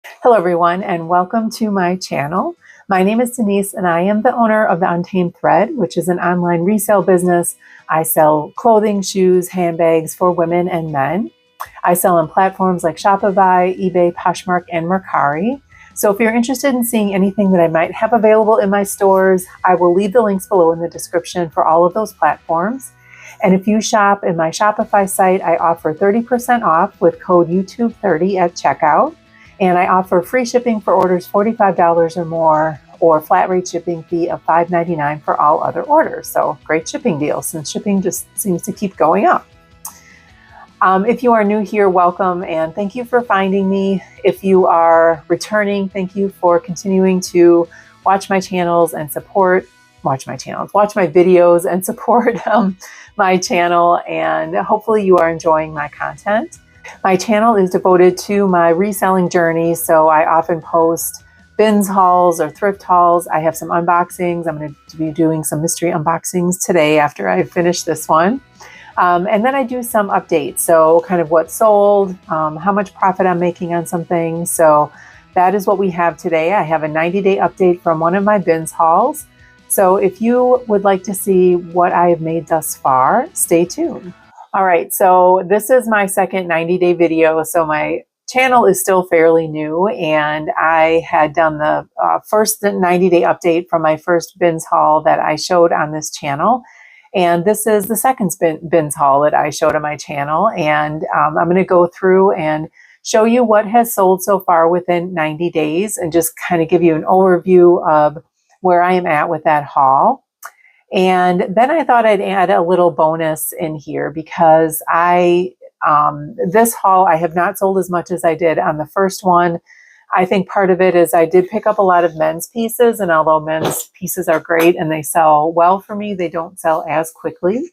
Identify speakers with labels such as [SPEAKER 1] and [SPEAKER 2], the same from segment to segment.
[SPEAKER 1] Hello everyone, and welcome to my channel. My name is Denise and I am the owner of the Untamed Thread, which is an online resale business. I sell clothing, shoes, handbags for women and men. I sell on platforms like Shopify, eBay, Poshmark, and Mercari. So if you're interested in seeing anything that I might have available in my stores, I will leave the links below in the description for all of those platforms. And if you shop in my Shopify site, I offer 30% off with code YouTube30 at checkout. And I offer free shipping for orders $45 or more, or flat rate shipping fee of $5.99 for all other orders. So great shipping deal since shipping just seems to keep going up. If you are new here, welcome and thank you for finding me. If you are returning, thank you for continuing to watch my channels and watch my videos and support my channel. And hopefully you are enjoying my content. My channel is devoted to my reselling journey, so I often post BINS hauls or thrift hauls. I have some unboxings. I'm going to be doing some mystery unboxings today after I finish this one. And then I do some updates, so kind of what sold, how much profit I'm making on something. So that is what we have today. I have a 90-day update from one of my BINS hauls. So if you would like to see what I have made thus far, stay tuned. All right, so this is my second 90-day video. So my channel is still fairly new, and I had done the first 90-day update from my first BINS haul that I showed on this channel. And this is the second BINS haul that I showed on my channel. And I'm going to go through and show you what has sold so far within 90 days and just kind of give you an overview of where I am at with that haul. And then I thought I'd add a little bonus in here because this haul, I have not sold as much as I did on the first one. I think part of it is I did pick up a lot of men's pieces, and although men's pieces are great and they sell well for me, they don't sell as quickly.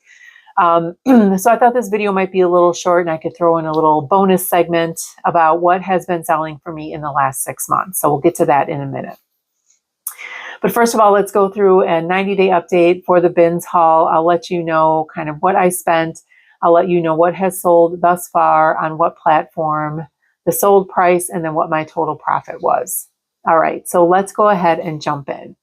[SPEAKER 1] So I thought this video might be a little short and I could throw in a little bonus segment about what has been selling for me in the last 6 months. So we'll get to that in a minute. But first of all, let's go through a 90-day update for the BINS haul. I'll let you know kind of what I spent. I'll let you know what has sold thus far on what platform, the sold price, and then what my total profit was. All right, so let's go ahead and jump in.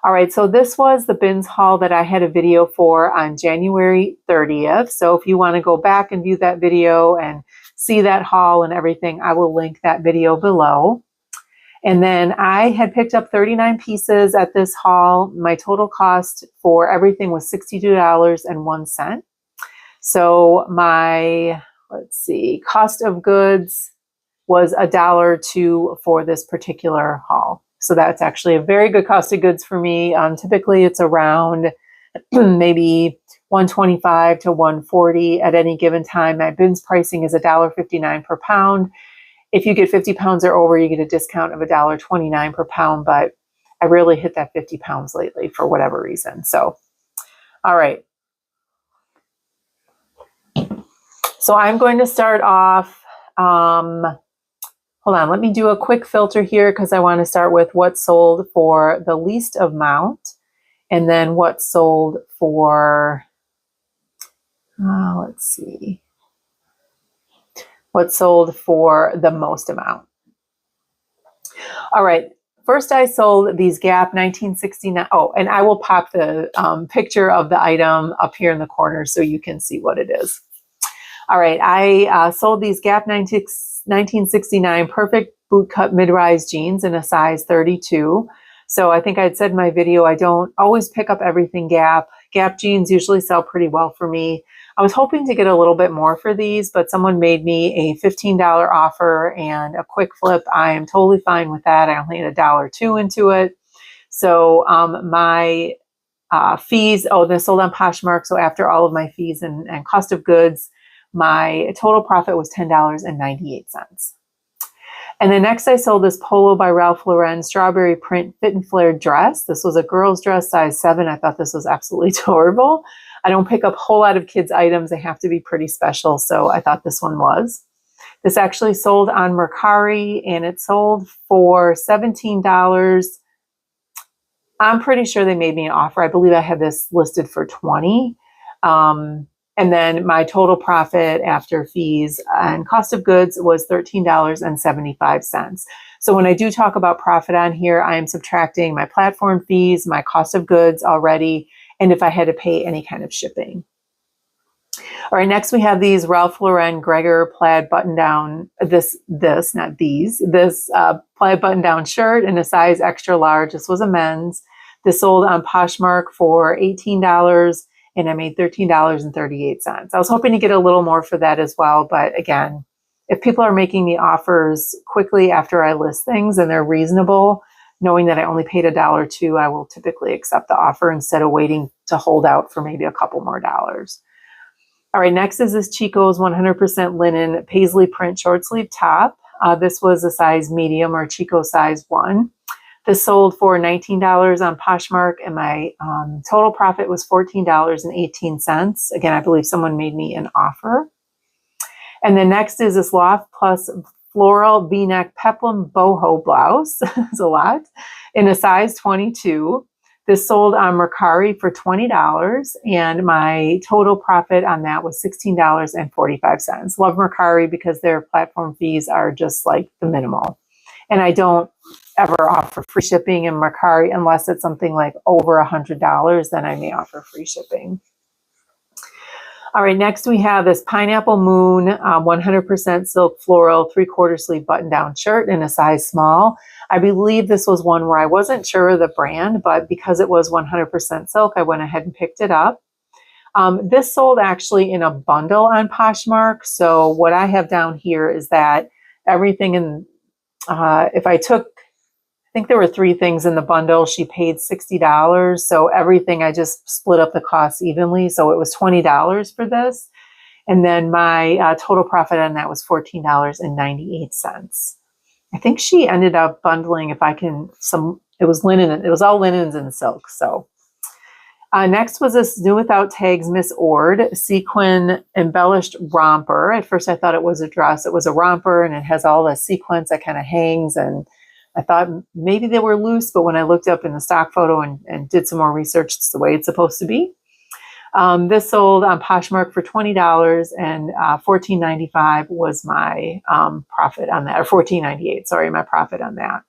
[SPEAKER 1] All right, so this was the BINS haul that I had a video for on January 30th. So if you want to go back and view that video and see that haul and everything, I will link that video below. And then I had picked up 39 pieces at this haul. My total cost for everything was $62.01. So my, cost of goods was $1.02 for this particular haul. So that's actually a very good cost of goods for me. Typically it's around maybe $125 to $140 at any given time. My BINS pricing is $1.59 per pound. If you get 50 pounds or over, you get a discount of $1.29 per pound, but I rarely hit that 50 pounds lately for whatever reason. So, all right. So I'm going to start off, hold on, let me do a quick filter here because I want to start with what sold for the least amount and then what sold for, what sold for the most amount. All right, first I sold these Gap 1969. Oh, and I will pop the picture of the item up here in the corner so you can see what it is. All right, I sold these Gap 1969 perfect boot cut mid-rise jeans in a size 32. So I think I'd said in my video, I don't always pick up everything Gap. Gap jeans usually sell pretty well for me. I was hoping to get a little bit more for these, but someone made me a $15 offer and a quick flip. I am totally fine with that. I only had $1.02 into it. So my fees, this sold on Poshmark. So after all of my fees and cost of goods, my total profit was $10.98. And then next I sold this Polo by Ralph Lauren strawberry print fit and flare dress. This was a girl's dress, size 7. I thought this was absolutely adorable. I don't pick up a whole lot of kids' items. They have to be pretty special, so I thought this one was. This actually sold on Mercari, and it sold for $17. I'm pretty sure they made me an offer. I believe I had this listed for $20. And then my total profit after fees and cost of goods was $13.75. So when I do talk about profit on here, I am subtracting my platform fees, my cost of goods already, and if I had to pay any kind of shipping. All right, next we have these Ralph Lauren Gregor plaid button-down, this plaid button-down shirt in a size extra large. This was a men's. This sold on Poshmark for $18, and I made $13.38. I was hoping to get a little more for that as well, but again, if people are making me offers quickly after I list things and they're reasonable, knowing that I only paid $1 or $2, I will typically accept the offer instead of waiting to hold out for maybe a couple more dollars. All right, next is this Chico's 100% linen paisley print short sleeve top. This was a size medium or Chico size 1. This sold for $19 on Poshmark, and my total profit was $14.18. Again, I believe someone made me an offer. And then next is this Loft Plus floral V-neck peplum boho blouse. It's a lot. In a size 22. This sold on Mercari for $20, and my total profit on that was $16.45. Love Mercari because their platform fees are just like the minimal. And I don't ever offer free shipping in Mercari unless it's something like over $100, then I may offer free shipping. All right, next we have this Pineapple Moon 100% silk floral 3/4 sleeve button-down shirt in a size small. I believe this was one where I wasn't sure of the brand, but because it was 100% silk, I went ahead and picked it up. This sold actually in a bundle on Poshmark. So what I have down here is that everything in, if I took, I think there were 3 things in the bundle. She paid $60. So everything, I just split up the costs evenly. So it was $20 for this. And then my total profit on that was $14.98. I think she ended up bundling, if I can, it was linen, it was all linens and silk. So next was this New Without Tags Miss Ord sequin embellished romper. At first I thought it was a dress. It was a romper, and it has all the sequins that kind of hangs, and I thought maybe they were loose, but when I looked up in the stock photo and did some more research, it's the way it's supposed to be. This sold on Poshmark for $20, and $14.95 was my profit on that, or $14.98, sorry, my profit on that.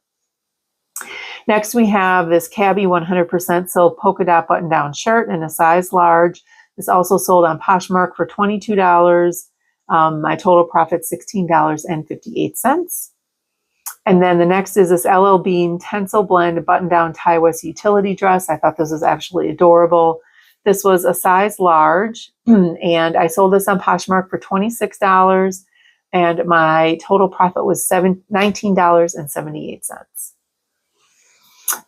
[SPEAKER 1] Next, we have this Cabby 100% silk polka dot button-down shirt in a size large. This also sold on Poshmark for $22. My total profit, $16.58. And then the next is this LL Bean Tencel Blend button-down tie-waist utility dress. I thought this was actually adorable. This was a size large, and I sold this on Poshmark for $26, and my total profit was $19.78.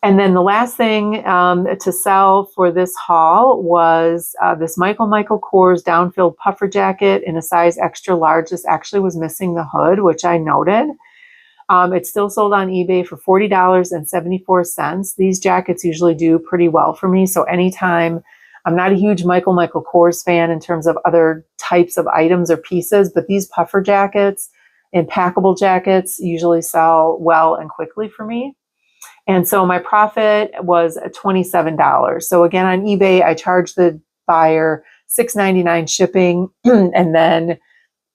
[SPEAKER 1] And then the last thing to sell for this haul was this Michael Kors down-filled puffer jacket in a size extra large. This actually was missing the hood, which I noted. It's still sold on eBay for $40.74. These jackets usually do pretty well for me. So anytime, I'm not a huge Michael Kors fan in terms of other types of items or pieces, but these puffer jackets and packable jackets usually sell well and quickly for me. And so my profit was $27. So again, on eBay, I charged the buyer $6.99 shipping, and then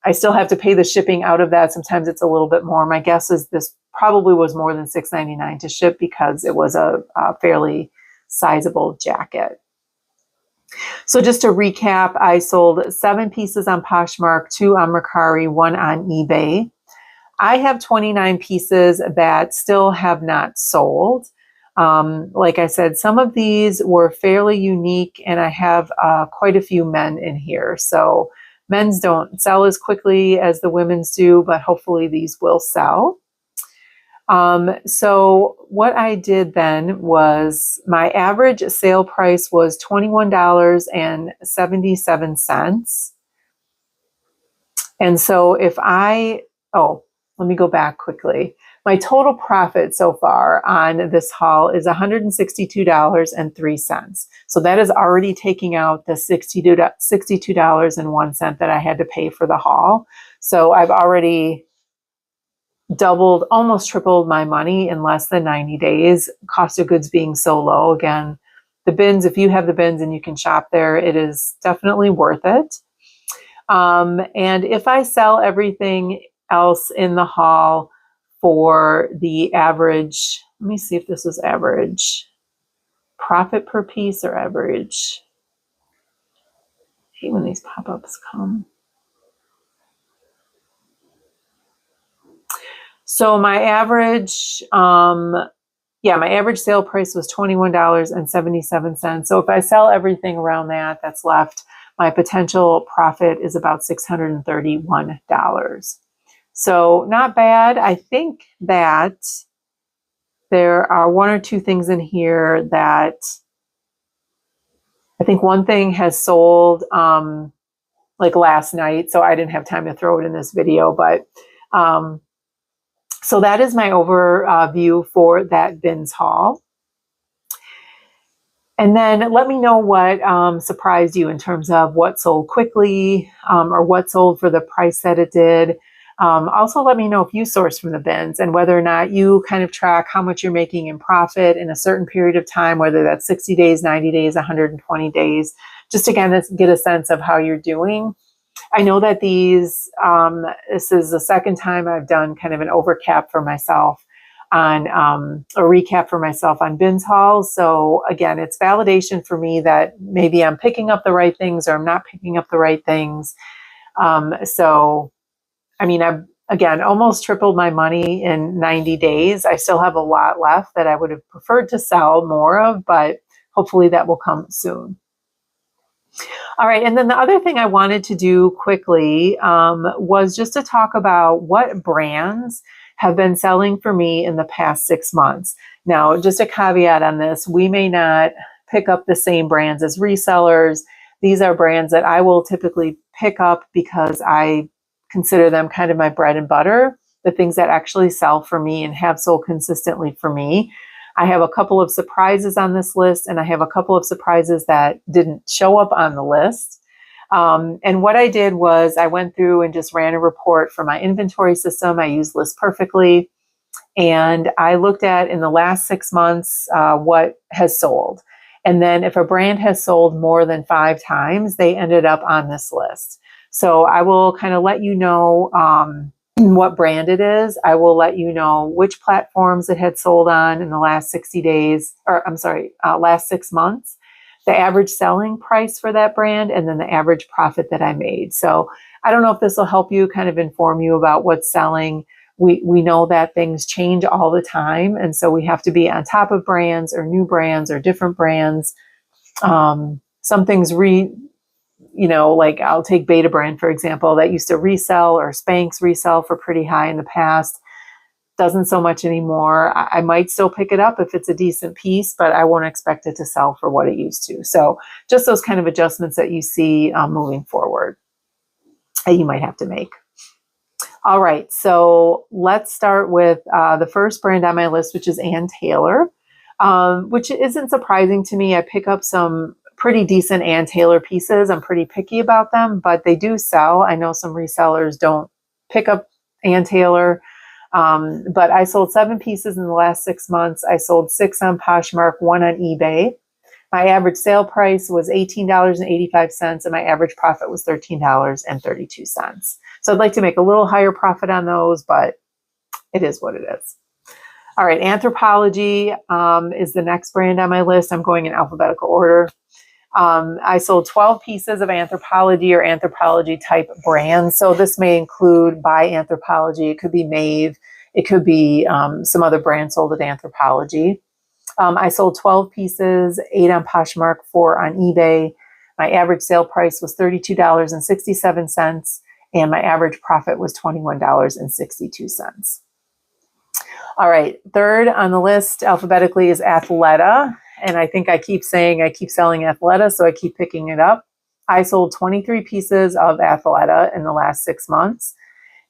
[SPEAKER 1] I still have to pay the shipping out of that. Sometimes it's a little bit more. My guess is this probably was more than $6.99 to ship because it was a fairly sizable jacket. So just to recap, I sold 7 pieces on Poshmark, 2 on Mercari, 1 on eBay. I have 29 pieces that still have not sold. Like I said, some of these were fairly unique, and I have quite a few men in here. So men's don't sell as quickly as the women's do, but hopefully these will sell. So what I did then was my average sale price was $21.77. And so if let me go back quickly. My total profit so far on this haul is $162.03. So that is already taking out the $62.01 that I had to pay for the haul. So I've already doubled, almost tripled my money in less than 90 days. Cost of goods being so low. Again, the BINS, if you have the BINS and you can shop there, it is definitely worth it. And if I sell everything else in the haul for the average, let me see if this is average profit per piece or average. I hate when these pop-ups come. So my average, my average sale price was $21.77. So if I sell everything around that, that's left, my potential profit is about $631. So not bad. I think that there are one or two things in here that I think one thing has sold like last night, so I didn't have time to throw it in this video, but so that is my overview for that BINS haul. And then let me know what surprised you in terms of what sold quickly or what sold for the price that it did. Also, let me know if you source from the BINS and whether or not you kind of track how much you're making in profit in a certain period of time, whether that's 60 days, 90 days, 120 days, just to kind of get a sense of how you're doing. I know that this is the second time I've done kind of an overcap for myself on a recap for myself on BINS hauls. So again, it's validation for me that maybe I'm picking up the right things or I'm not picking up the right things. So, I mean, I've again almost tripled my money in 90 days. I still have a lot left that I would have preferred to sell more of, but hopefully that will come soon. All right, and then the other thing I wanted to do quickly was just to talk about what brands have been selling for me in the past 6 months. Now, just a caveat on this, we may not pick up the same brands as resellers. These are brands that I will typically pick up because I consider them kind of my bread and butter, the things that actually sell for me and have sold consistently for me. I have a couple of surprises on this list, and I have a couple of surprises that didn't show up on the list. And what I did was I went through and just ran a report for my inventory system. I use List Perfectly, and I looked at in the last 6 months what has sold. And then if a brand has sold more than 5 times, they ended up on this list. So I will kind of let you know what brand it is. I will let you know which platforms it had sold on in the last 60 days, or I'm sorry, last 6 months, the average selling price for that brand, and then the average profit that I made. So I don't know if this will help you kind of inform you about what's selling. We know that things change all the time, and so we have to be on top of brands or new brands or different brands. Some things like I'll take Beta Brand, for example, that used to resell, or Spanx resell for pretty high in the past. Doesn't so much anymore. I might still pick it up if it's a decent piece, but I won't expect it to sell for what it used to. So just those kind of adjustments that you see moving forward that you might have to make. All right, so let's start with the first brand on my list, which is Ann Taylor, which isn't surprising to me. I pick up some pretty decent Ann Taylor pieces. I'm pretty picky about them, but they do sell. I know some resellers don't pick up Ann Taylor, but I sold 7 pieces in the last 6 months. I sold 6 on Poshmark, 1 on eBay. My average sale price was $18.85, and my average profit was $13.32. So I'd like to make a little higher profit on those, but it is what it is. All right, Anthropologie is the next brand on my list. I'm going in alphabetical order. I sold 12 pieces of Anthropologie or Anthropologie type brands. So this may include by Anthropologie. It could be Maeve. It could be some other brand sold at Anthropologie. I sold 12 pieces, 8 on Poshmark, 4 on eBay. My average sale price was $32.67, and my average profit was $21.62. All right, third on the list alphabetically is Athleta. And I think I keep saying I keep selling Athleta, so I keep picking it up. I sold 23 pieces of Athleta in the last 6 months,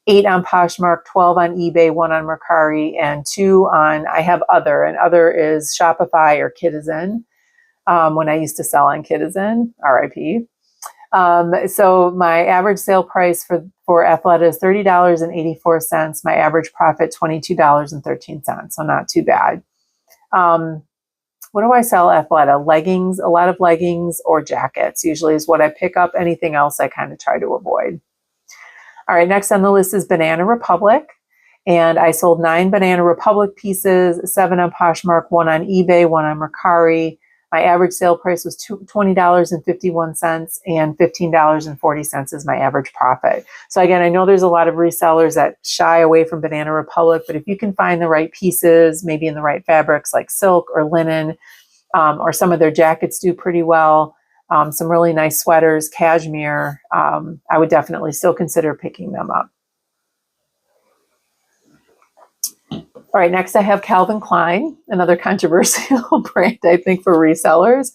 [SPEAKER 1] 8 on Poshmark, 12 on eBay, 1 on Mercari, and 2 on, I have Other, and Other is Shopify or Kidizen, when I used to sell on Kidizen, RIP. So my average sale price for Athleta is $30.84. My average profit, $22.13, so not too bad. what do I sell, Athleta? Leggings, a lot of leggings or jackets usually is what I pick up. Anything else I kind of try to avoid. All right, next on the list is Banana Republic. And I sold 9 Banana Republic pieces, 7 on Poshmark, 1 on eBay, 1 on Mercari. My average sale price was $20.51 and $15.40 is my average profit. So again, I know there's a lot of resellers that shy away from Banana Republic, but if you can find the right pieces, maybe in the right fabrics like silk or linen, or some of their jackets do pretty well, some really nice sweaters, cashmere, I would definitely still consider picking them up. All right, next I have Calvin Klein, another controversial brand, I think, for resellers.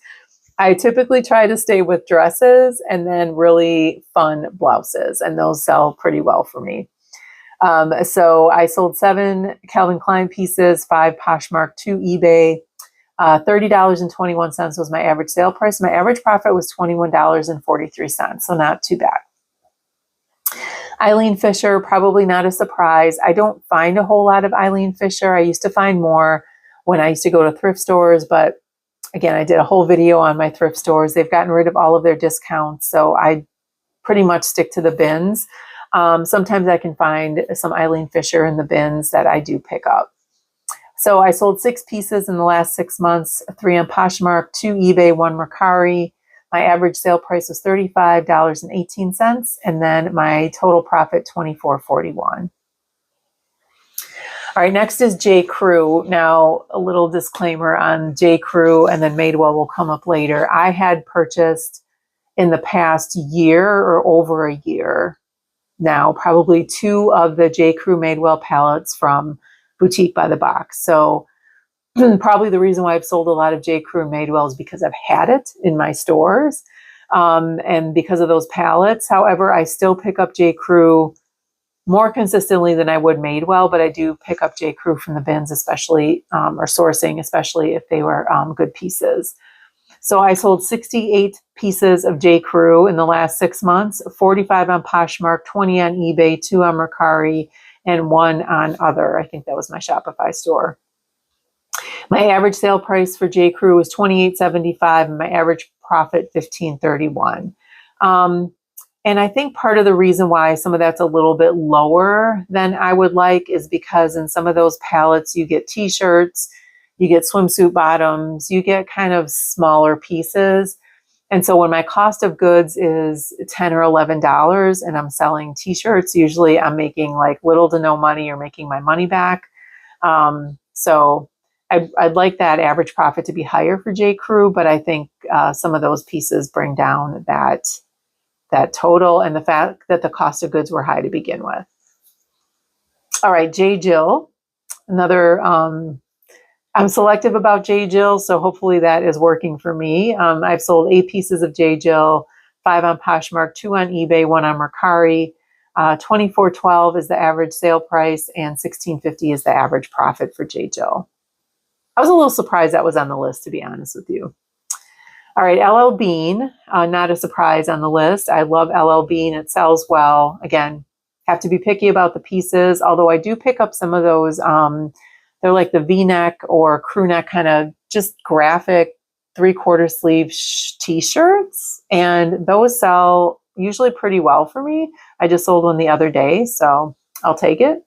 [SPEAKER 1] I typically try to stay with dresses and then really fun blouses, and those sell pretty well for me. So I sold 7 Calvin Klein pieces, 5 Poshmark, 2 eBay. $30.21 was my average sale price. My average profit was $21.43, so not too bad. Eileen Fisher, probably not a surprise. I don't find a whole lot of Eileen Fisher. I used to find more when I used to go to thrift stores, but again, I did a whole video on my thrift stores. They've gotten rid of all of their discounts, so I pretty much stick to the bins. Sometimes I can find some Eileen Fisher in the bins that I do pick up. So I sold 6 pieces in the last 6 months, 3 on Poshmark, 2 eBay, 1 Mercari. My average sale price was $35.18, and then my total profit $24.41. All right, next is J. Crew. Now, a little disclaimer on J. Crew, and then Madewell will come up later. I had purchased in the past year or over a year now, probably 2 of the J. Crew Madewell palettes from Boutique by the Box. So probably the reason why I've sold a lot of J. Crew and Madewell is because I've had it in my stores, and because of those palettes. However, I still pick up J. Crew more consistently than I would Madewell, but I do pick up J. Crew from the bins, especially, or sourcing, especially if they were good pieces. So I sold 68 pieces of J. Crew in the last 6 months, 45 on Poshmark, 20 on eBay, 2 on Mercari, and 1 on other. I think that was my Shopify store. My average sale price for J. Crew was $28.75, and my average profit $15.31. And I think part of the reason why some of that's a little bit lower than I would like is because in some of those palettes, you get t-shirts, you get swimsuit bottoms, you get kind of smaller pieces. And so when my cost of goods is $10 or $11 and I'm selling t-shirts, usually I'm making like little to no money or making my money back. So I'd like that average profit to be higher for J. Crew, but I think some of those pieces bring down that total, and the fact that the cost of goods were high to begin with. All right, J. Jill, another, I'm selective about J. Jill, so hopefully that is working for me. I've sold 8 pieces of J. Jill, 5 on Poshmark, 2 on eBay, 1 on Mercari. $24.12 is the average sale price, and $16.50 is the average profit for J. Jill. I was a little surprised that was on the list, to be honest with you. All right, LL Bean, not a surprise on the list. I love LL Bean. It sells well. Again, have to be picky about the pieces, although I do pick up some of those. They're like the V-neck or crew neck kind of just graphic 3/4 sleeve t-shirts, and those sell usually pretty well for me. I just sold one the other day, so I'll take it.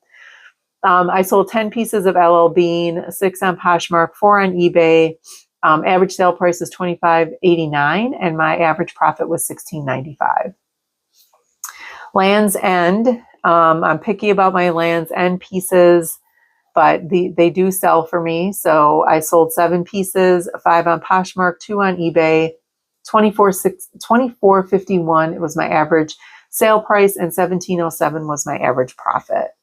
[SPEAKER 1] I sold 10 pieces of LL Bean, 6 on Poshmark, 4 on eBay. Average sale price is $25.89, and my average profit was $16.95. Land's End. I'm picky about my Land's End pieces, but they do sell for me. So I sold 7 pieces, 5 on Poshmark, 2 on eBay, $24.51 was my average sale price, and $17.07 was my average profit.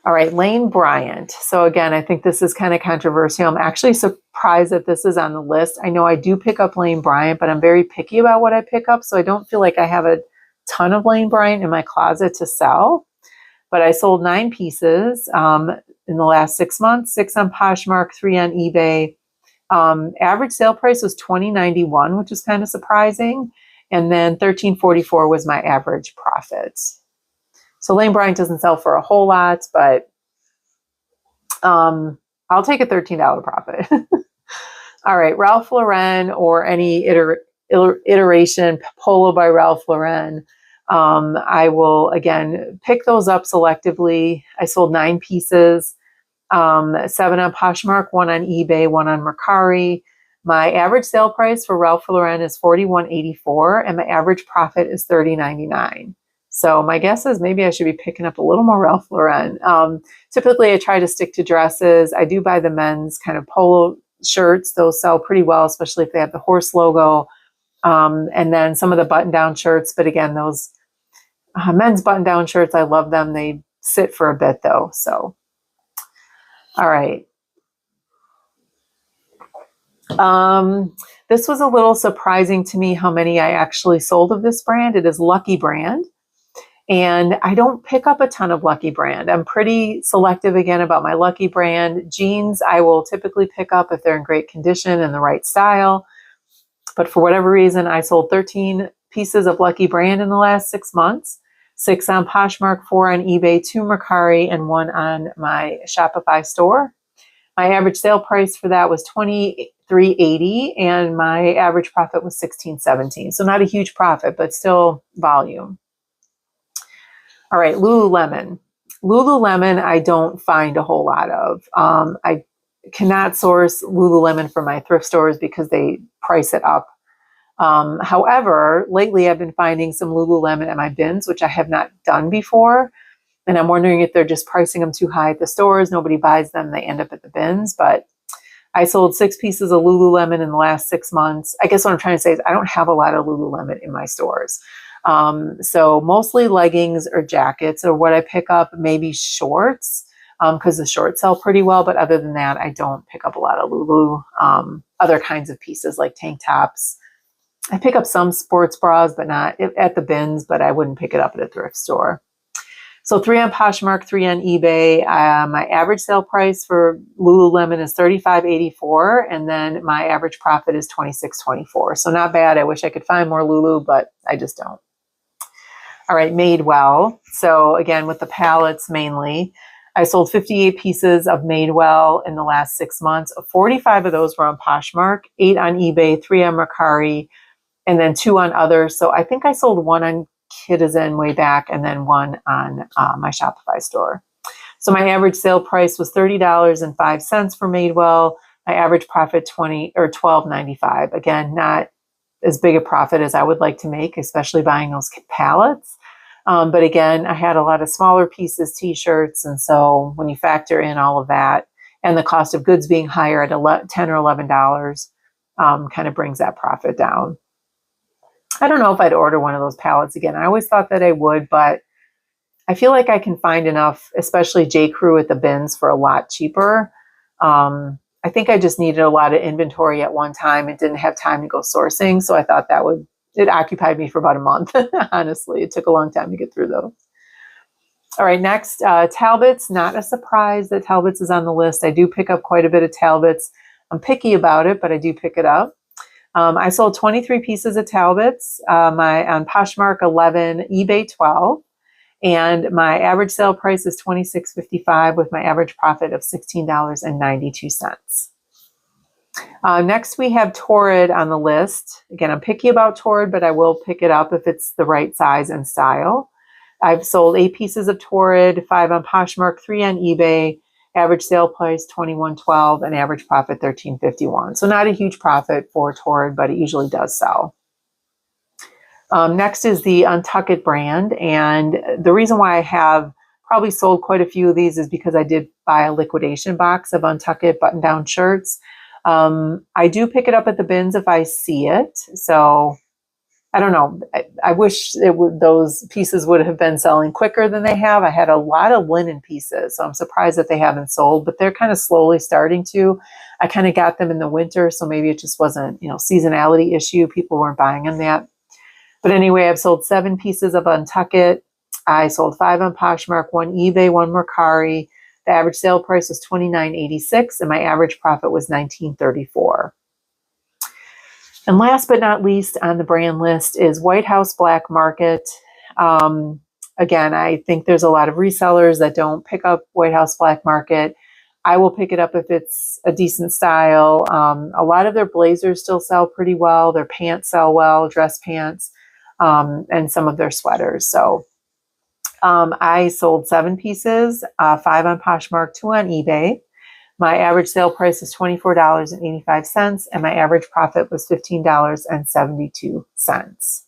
[SPEAKER 1] All right, Lane Bryant. So again, I think this is kind of controversial. I'm actually surprised that this is on the list. I know I do pick up Lane Bryant, but I'm very picky about what I pick up. So I don't feel like I have a ton of Lane Bryant in my closet to sell. But I sold 9 pieces in the last 6 months, 6 on Poshmark, 3 on eBay. Average sale price was $20.91, which is kind of surprising. And then $13.44 was my average profit. So Lane Bryant doesn't sell for a whole lot, but I'll take a $13 profit. All right, Ralph Lauren or any iteration, Polo by Ralph Lauren. I will, again, pick those up selectively. I sold 9 pieces, 7 on Poshmark, 1 on eBay, 1 on Mercari. My average sale price for Ralph Lauren is $41.84, and my average profit is $30.99. So my guess is maybe I should be picking up a little more Ralph Lauren. Typically, I try to stick to dresses. I do buy the men's kind of polo shirts. Those sell pretty well, especially if they have the horse logo. And then some of the button-down shirts. But again, those men's button-down shirts, I love them. They sit for a bit though. So, all right. This was a little surprising to me how many I actually sold of this brand. It is Lucky Brand. And I don't pick up a ton of Lucky Brand. I'm pretty selective again about my Lucky Brand. Jeans I will typically pick up if they're in great condition and the right style. But for whatever reason, I sold 13 pieces of Lucky Brand in the last 6 months. 6 on Poshmark, 4 on eBay, 2 Mercari, and 1 on my Shopify store. My average sale price for that was $23.80, and my average profit was $16.17. So not a huge profit, but still volume. All right, Lululemon. Lululemon, I don't find a whole lot of. I cannot source Lululemon from my thrift stores because they price it up. However, lately I've been finding some Lululemon at my bins, which I have not done before. And I'm wondering if they're just pricing them too high at the stores. Nobody buys them. They end up at the bins. But I sold 6 pieces of Lululemon in the last 6 months. I guess what I'm trying to say is I don't have a lot of Lululemon in my stores. So mostly leggings or jackets or what I pick up, maybe shorts, because the shorts sell pretty well. But other than that, I don't pick up a lot of Lulu. Other kinds of pieces like tank tops. I pick up some sports bras, but not at the bins, but I wouldn't pick it up at a thrift store. So 3 on Poshmark, 3 on eBay. My average sale price for Lululemon is $35.84, and then my average profit is $26.24. So not bad. I wish I could find more Lulu, but I just don't. All right, Madewell. So again, with the palettes mainly, I sold 58 pieces of Madewell in the last 6 months. 45 of those were on Poshmark, 8 on eBay, 3 on Mercari, and then 2 on others. So I think I sold 1 on Kitizen way back, and then 1 on my Shopify store. So my average sale price was $30.05 for Madewell. My average profit $12.95. Again, not as big a profit as I would like to make, especially buying those palettes. But again, I had a lot of smaller pieces, t-shirts, and so when you factor in all of that and the cost of goods being higher at $10 or $11, kind of brings that profit down. I don't know if I'd order one of those palettes again. I always thought that I would, but I feel like I can find enough, especially J. Crew at the bins, for a lot cheaper. I think I just needed a lot of inventory at one time and didn't have time to go sourcing. So I thought it occupied me for about a month. Honestly, it took a long time to get through those. All right, next, Talbots. Not a surprise that Talbots is on the list. I do pick up quite a bit of Talbots. I'm picky about it, but I do pick it up. I sold 23 pieces of Talbots, on Poshmark 11, eBay 12, and my average sale price is $26.55 with my average profit of $16.92. Next, we have Torrid on the list. Again, I'm picky about Torrid, but I will pick it up if it's the right size and style. I've sold 8 pieces of Torrid, 5 on Poshmark, 3 on eBay. Average sale price $21.12 and average profit $13.51. So not a huge profit for Torrid, but it usually does sell. Next is the Untuckit brand, and the reason why I have probably sold quite a few of these is because I did buy a liquidation box of Untuckit button-down shirts. I do pick it up at the bins if I see it. So I don't know. I wish those pieces would have been selling quicker than they have. I had a lot of linen pieces, so I'm surprised that they haven't sold, but they're kind of slowly starting to. I kind of got them in the winter, so maybe it just wasn't, seasonality issue. People weren't buying them that. But anyway, I've sold 7 pieces of Untuckit. I sold 5 on Poshmark, 1 eBay, 1 Mercari. The average sale price was $29.86, and my average profit was $19.34. And last but not least on the brand list is White House Black Market. Again, I think there's a lot of resellers that don't pick up White House Black Market. I will pick it up if it's a decent style. A lot of their blazers still sell pretty well. Their pants sell well, dress pants, and some of their sweaters. So I sold 7 pieces, 5 on Poshmark, 2 on eBay. My average sale price is $24.85, and my average profit was $15.72.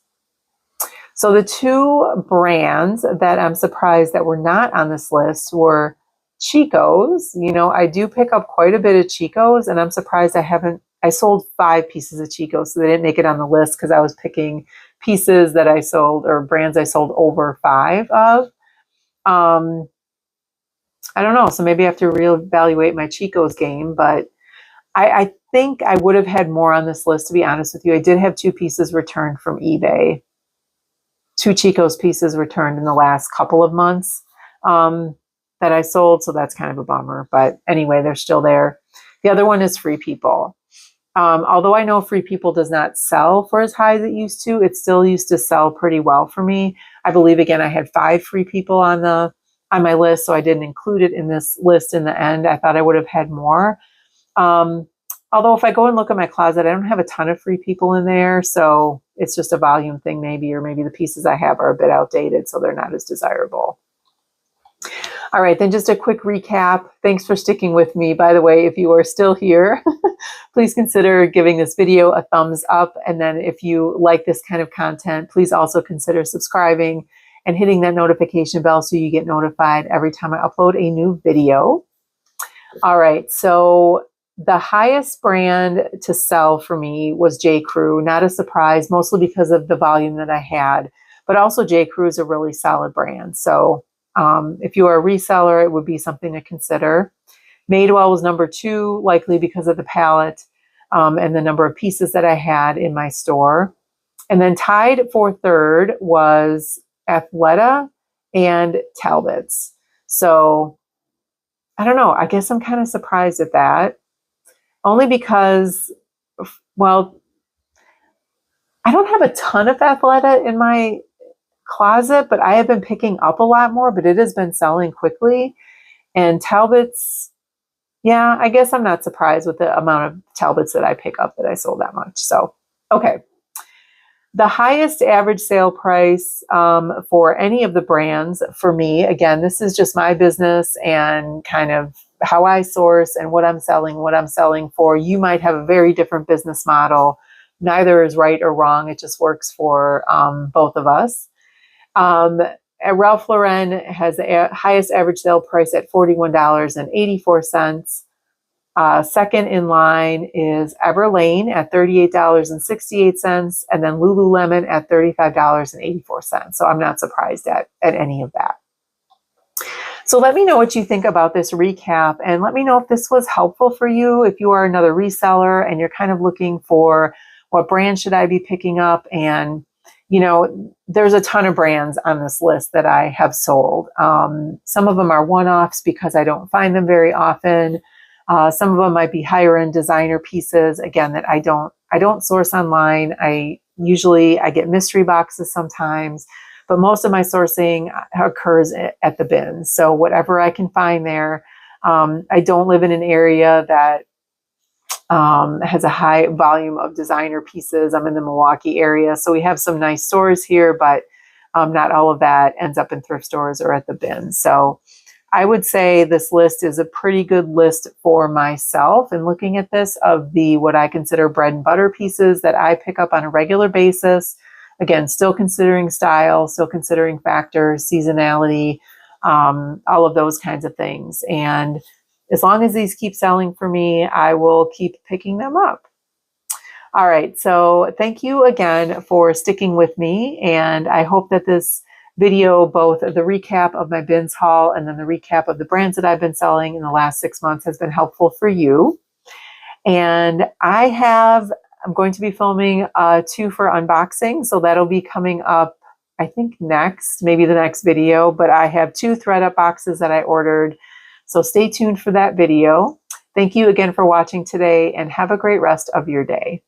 [SPEAKER 1] So the 2 brands that I'm surprised that were not on this list were Chico's. You know, I do pick up quite a bit of Chico's, and I'm surprised I sold 5 pieces of Chico's, so they didn't make it on the list because I was picking pieces that I sold or brands I sold over 5 of. I don't know. So maybe I have to reevaluate my Chico's game, but I think I would have had more on this list, to be honest with you. I did have 2 pieces returned from eBay. 2 Chico's pieces returned in the last couple of months that I sold. So that's kind of a bummer. But anyway, they're still there. The other one is Free People. Although I know Free People does not sell for as high as it used to, it still used to sell pretty well for me. I believe, again, I had 5 Free People on my list, so I didn't include it in this list in the end. I thought I would have had more. Although if I go and look at my closet, I don't have a ton of Free People in there, so it's just a volume thing maybe, or maybe the pieces I have are a bit outdated, so they're not as desirable. All right, then just a quick recap. Thanks for sticking with me. By the way, if you are still here, please consider giving this video a thumbs up. And then if you like this kind of content, please also consider subscribing and hitting that notification bell so you get notified every time I upload a new video. All right, so the highest brand to sell for me was J. Crew. Not a surprise, mostly because of the volume that I had, but also J. Crew is a really solid brand. So if you are a reseller, it would be something to consider. Madewell was number 2, likely because of the palette and the number of pieces that I had in my store. And then tied for 3rd was Athleta and Talbot's. So I don't know. I guess I'm kind of surprised at that. Only because, well, I don't have a ton of Athleta in my closet, but I have been picking up a lot more, but it has been selling quickly. And Talbot's, yeah, I guess I'm not surprised with the amount of Talbot's that I pick up that I sold that much. So, okay. The highest average sale price for any of the brands for me, again, this is just my business and kind of how I source and what I'm selling for. You might have a very different business model. Neither is right or wrong. It just works for both of us. Ralph Lauren has the highest average sale price at $41.84. Second in line is Everlane at $38.68, and then Lululemon at $35.84. So I'm not surprised at any of that. So let me know what you think about this recap, and let me know if this was helpful for you. If you are another reseller and you're kind of looking for what brand should I be picking up, and you know, there's a ton of brands on this list that I have sold. Some of them are one-offs because I don't find them very often. Some of them might be higher end designer pieces, again, that I don't source online. I get mystery boxes sometimes, but most of my sourcing occurs at the BINS. So whatever I can find there. I don't live in an area that has a high volume of designer pieces. I'm in the Milwaukee area, so we have some nice stores here, but not all of that ends up in thrift stores or at the BINS. So I would say this list is a pretty good list for myself. And looking at this, of what I consider bread and butter pieces that I pick up on a regular basis, again, still considering style, still considering factors, seasonality, all of those kinds of things. And as long as these keep selling for me, I will keep picking them up. All right, so thank you again for sticking with me. And I hope that this video, both the recap of my BINS haul and then the recap of the brands that I've been selling in the last 6 months, has been helpful for you. And I'm going to be filming 2 for unboxing. So that'll be coming up, I think maybe the next video, but I have 2 ThredUp boxes that I ordered. So stay tuned for that video. Thank you again for watching today, and have a great rest of your day.